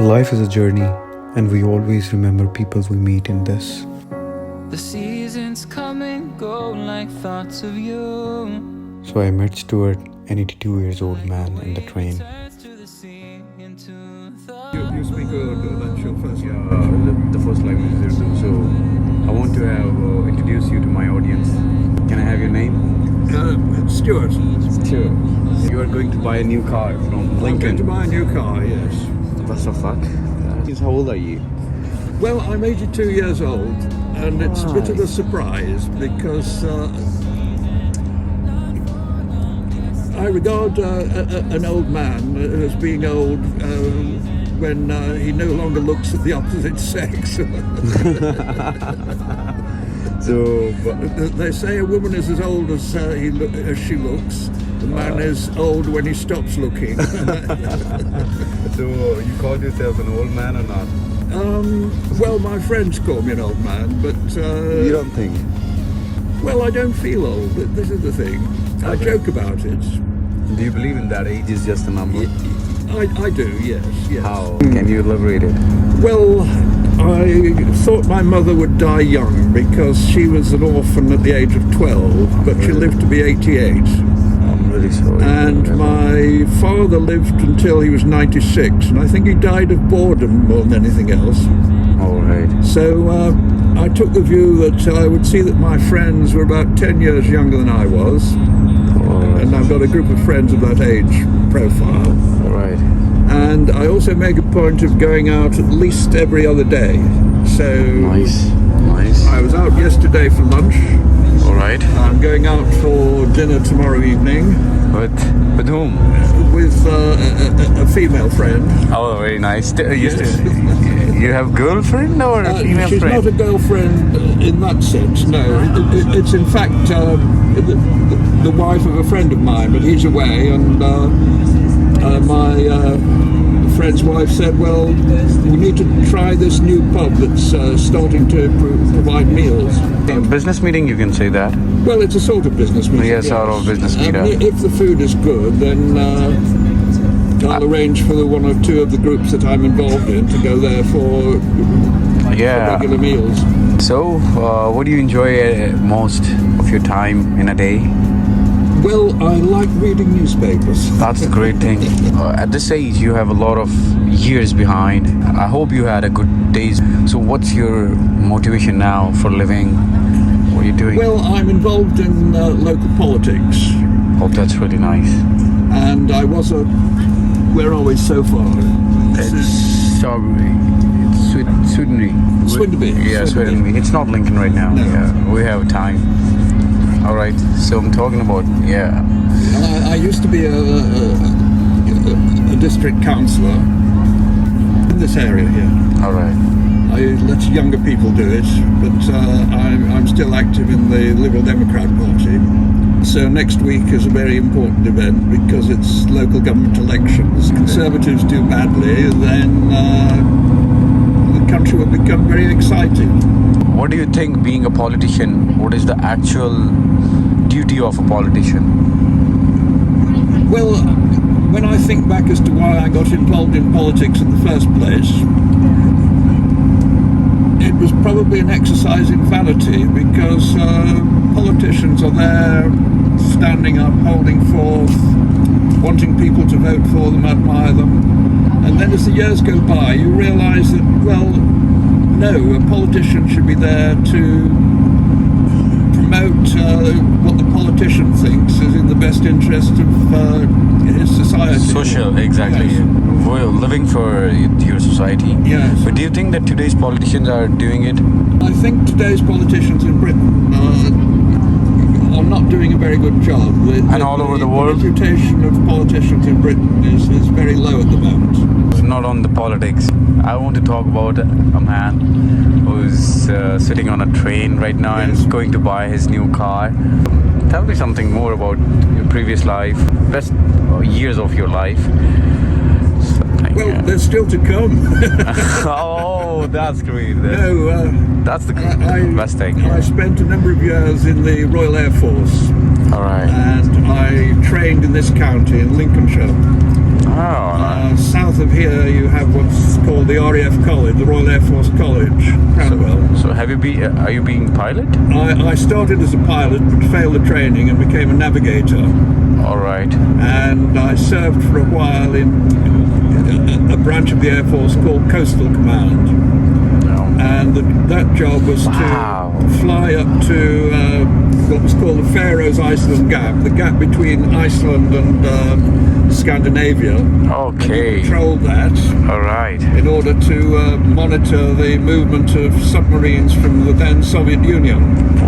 Life is a journey, and we always remember people we meet in this. The seasons come and go like thoughts of you. So I met Stuart, an 82 years old man, in the train. You speak that's your first language? The first language is Urdu. So I want to have introduce you to my audience. Can I have your name? Stuart. Sure. You are going to buy a new car from Lincoln. I'm going to buy a new car, yes. What the fuck? How old are you? Well, I'm 82 years old, and it's a bit of a surprise because I regard an old man as being old when he no longer looks at the opposite sex. So, They say a woman is as old as she looks. The man is old when he stops looking. so you call yourself an old man or not? Well, my friends call me an old man, but... You don't think? Well, I don't feel old. This is the thing. I joke about it. Do you believe in that age is just a number? I do, yes. How? Can you elaborate it? Well, I thought my mother would die young because she was an orphan at the age of 12, but she lived to be 88. I'm really sorry. And my father lived until he was 96, and I think he died of boredom more than anything else. All right. So I took the view that I would see that my friends were about 10 years younger than I was. And I've got a group of friends of that age profile. Right. And I also make a point of going out at least every other day. So Nice. I was out yesterday for lunch. All right. I'm going out for dinner tomorrow evening. With whom? With a female friend. Oh, very nice. You have girlfriend or a female she's friend? not a girlfriend in that sense, no. It's in fact the wife of a friend of mine, but he's away, and my friend's wife said, well, we need to try this new pub that's starting to provide meals. Business meeting, you can say that. Well, it's a sort of business meeting. Yes, sort of business meeting. If the food is good, then I'll arrange for the one or two of the groups that I'm involved in to go there for regular meals. So, what do you enjoy most of your time in a day? Well, I like reading newspapers. That's the great thing. At this age, you have a lot of years behind. I hope you had a good days. So, what's your motivation now for living? What are you doing? Well, I'm involved in local politics. Oh, that's really nice. And I was where are we so far? Swindon. Yeah, Swindon. It's not Lincoln right now. No. Yeah, we have time. All right. So I'm talking about I used to be a district councillor in this area here. All right. I let younger people do it, but I'm still active in the Liberal Democrat Party. So next week is a very important event because it's local government elections. Conservatives do badly, then the country will become very exciting. What do you think, being a politician, what is the actual duty of a politician? Well, when I think back as to why I got involved in politics in the first place, it was probably an exercise in vanity because politicians are there standing up, holding forth, wanting people to vote for them, admire them. And then as the years go by, you realise that, well, no, a politician should be there to promote what the politician thinks is in the best interest of his society. Social, exactly. Yes. We're living for your society. Yes. But do you think that today's politicians are doing it? I think today's politicians in Britain are not doing a very good job. And all over the world? The reputation of politicians in Britain is very low at the moment. It's not on the politics. I want to talk about a man who's sitting on a train right now and going to buy his new car. Tell me something more about your previous life, best years of your life. Well, there's still to come. Oh, that's great. That's the best thing. I spent a number of years in the Royal Air Force. All right. And I trained in this county, in Lincolnshire. South of here, you have what's called the RAF College, the Royal Air Force College, Cranwell. So have you been? Are you being pilot? I started as a pilot, but failed the training and became a navigator. All right. And I served for a while in a branch of the Air Force called Coastal Command. And that job was to fly up to what was called the Faroes-Iceland Gap, the gap between Iceland and Scandinavia. Okay. And controlled that. All right. In order to monitor the movement of submarines from the then Soviet Union.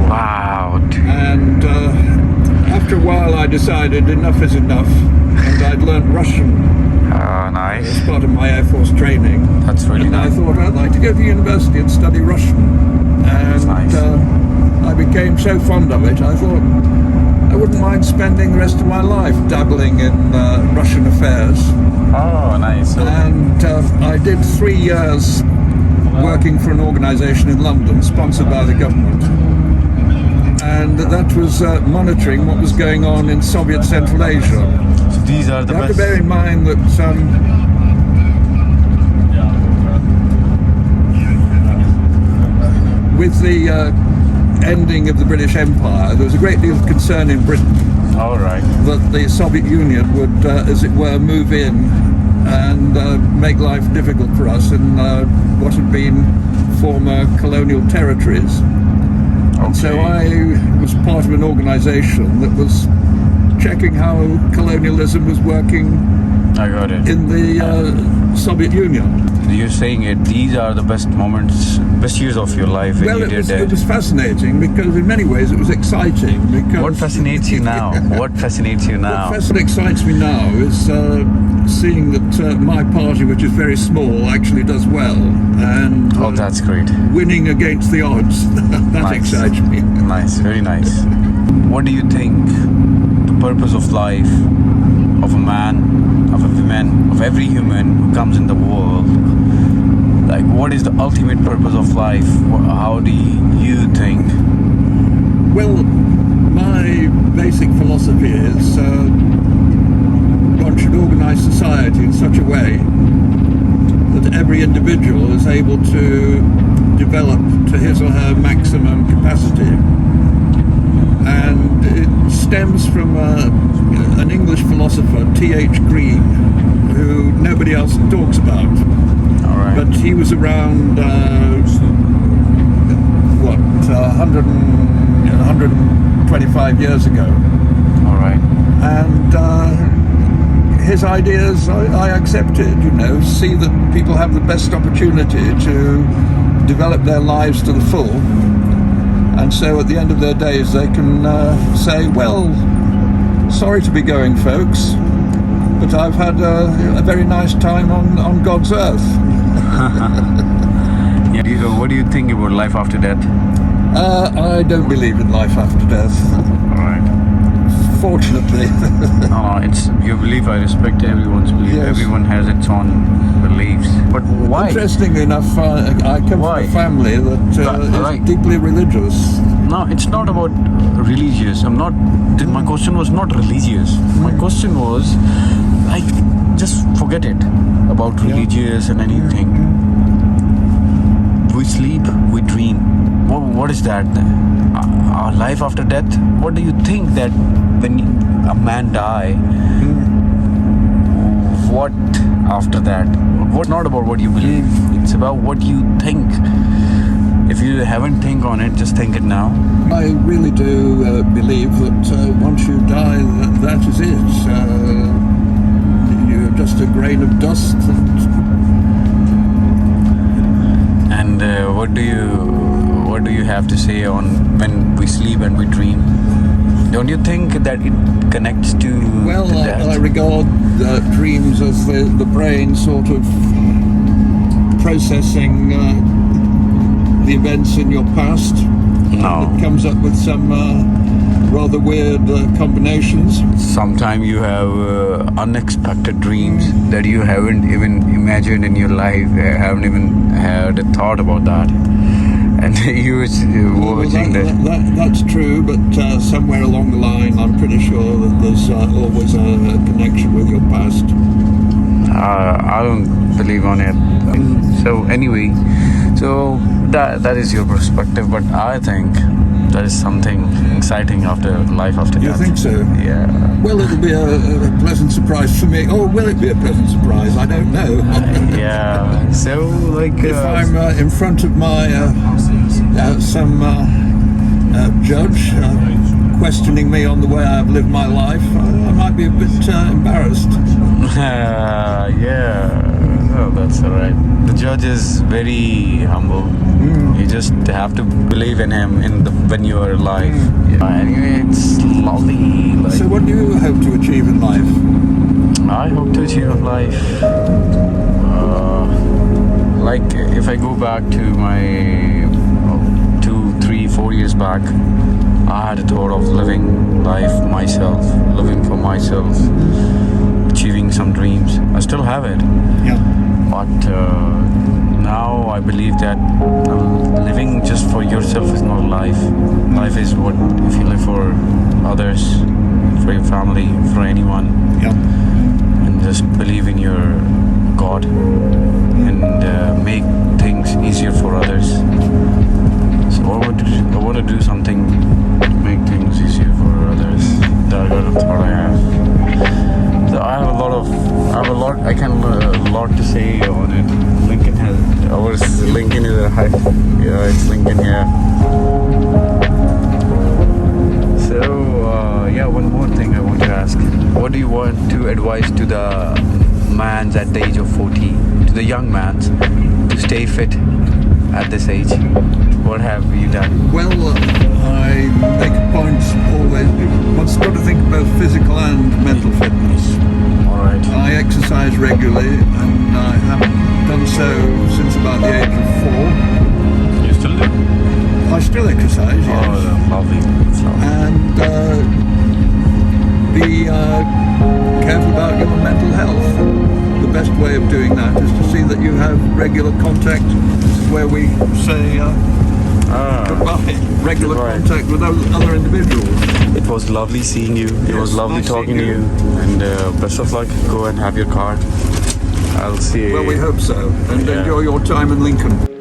Wow. And after a while, I decided enough is enough, and I'd learned Russian. Nice. As part of my Air Force training. That's really nice. I thought I'd like to go to university and study Russian. And nice. I became so fond of it, I thought I wouldn't mind spending the rest of my life dabbling in Russian affairs. Oh, nice. And I did 3 years working for an organisation in London, sponsored by the government. And that was monitoring what was going on in Soviet Central Asia. So these are the You have best. to bear in mind that with the ending of the British Empire, there was a great deal of concern in Britain. All right. That the Soviet Union would, as it were, move in and make life difficult for us in what had been former colonial territories. Okay. So I was part of an organisation that was checking how colonialism was working I got it. in the Soviet Union. You're saying it. These are the best moments, best years of your life when Well, you it did was fascinating because in many ways it was exciting. Because What fascinates you now? What fascinates you now? What excites me now is seeing that my party, which is very small, actually does well, and Oh, that's great. winning against the odds. That Nice. excites me. Nice, very nice. What do you think the purpose of life of a man, of a woman, of every human who comes in the world? Like, what is the ultimate purpose of life? How do you think? Well, my basic philosophy is one should organise society in such a way that every individual is able to develop to his or her maximum capacity. And it stems from an English philosopher, T.H. Green, who nobody else talks about. All right. But he was around, 125 years ago. All right. And his ideas I accepted, see that people have the best opportunity to develop their lives to the full. And so at the end of their days, they can say, well, sorry to be going, folks, but I've had a very nice time on God's earth. Yeah. What do you think about life after death? I don't believe in life after death, All right. fortunately. It's your belief. I respect everyone's belief. Yes. Everyone has its own beliefs. But why? Interestingly enough, I come Why? from a family that is Right. deeply religious. No, it's not about religious. My question was not religious. My question was, just forget it about religious and anything. We sleep, we dream. What is that? Our life after death? What do you think that when a man die, what after that? What? Not about what you believe. It's about what you think. If you haven't think on it, just think it now. I really do believe that once you die, that is it. You're just a grain of dust. And what do you have to say on when we sleep and we dream? Don't you think that it connects to Well, the death? I regard dreams as the brain sort of processing the events in your past. No. It comes up with some rather weird combinations. Sometimes you have unexpected dreams that you haven't even imagined in your life, haven't even had a thought about that. And you were watching That's true, but somewhere along the line, I'm pretty sure that there's always a connection with your past. I don't believe on it. So anyway, so that is your perspective, but I think there is something exciting after life after You death. think so? Yeah. Well, it'll be a pleasant surprise for me. Or will it be a pleasant surprise? I don't know. Yeah. So like If I'm in front of my some judge questioning me on the way I've lived my life, I might be a bit embarrassed. yeah. Oh, that's all right. The judge is very humble. You just have to believe in him when you are alive. Yeah. Anyway, it's lovely. Like, So what do you hope to achieve in life? I hope to achieve in life. Like if I go back to my 2, 3, 4 years back, I had a thought of living life myself, living for myself, achieving some dreams. I still have it. Yeah. But now I believe that living just for yourself is not life. Life is what if you live for others, for your family, for anyone, Yeah. and just believe in your God and make things easier for others. So I want to do something to make things easier for others. That's what I have. So I have a lot to say on it. Lincoln is a high. Yeah, it's Lincoln here. So yeah, one more thing I want to ask. What do you want to advise to the mans at the age of 40, to the young mans, to stay fit at this age? What have you done? Well, I make a point always. One's got to think about physical and mental fitness. All right. I exercise regularly, and I haven't done so since about the age of 4. You still do? I still exercise, yes. Oh, lovely. And be careful about your mental health. The best way of doing that is to see that you have regular contact. This is where we say goodbye. Regular Goodbye. contact with other individuals. It was lovely seeing you. It was lovely nice talking to seeing you. And best of luck. Go and have your car. I'll see you. Well, we hope so. And Yeah. enjoy your time in Lincoln.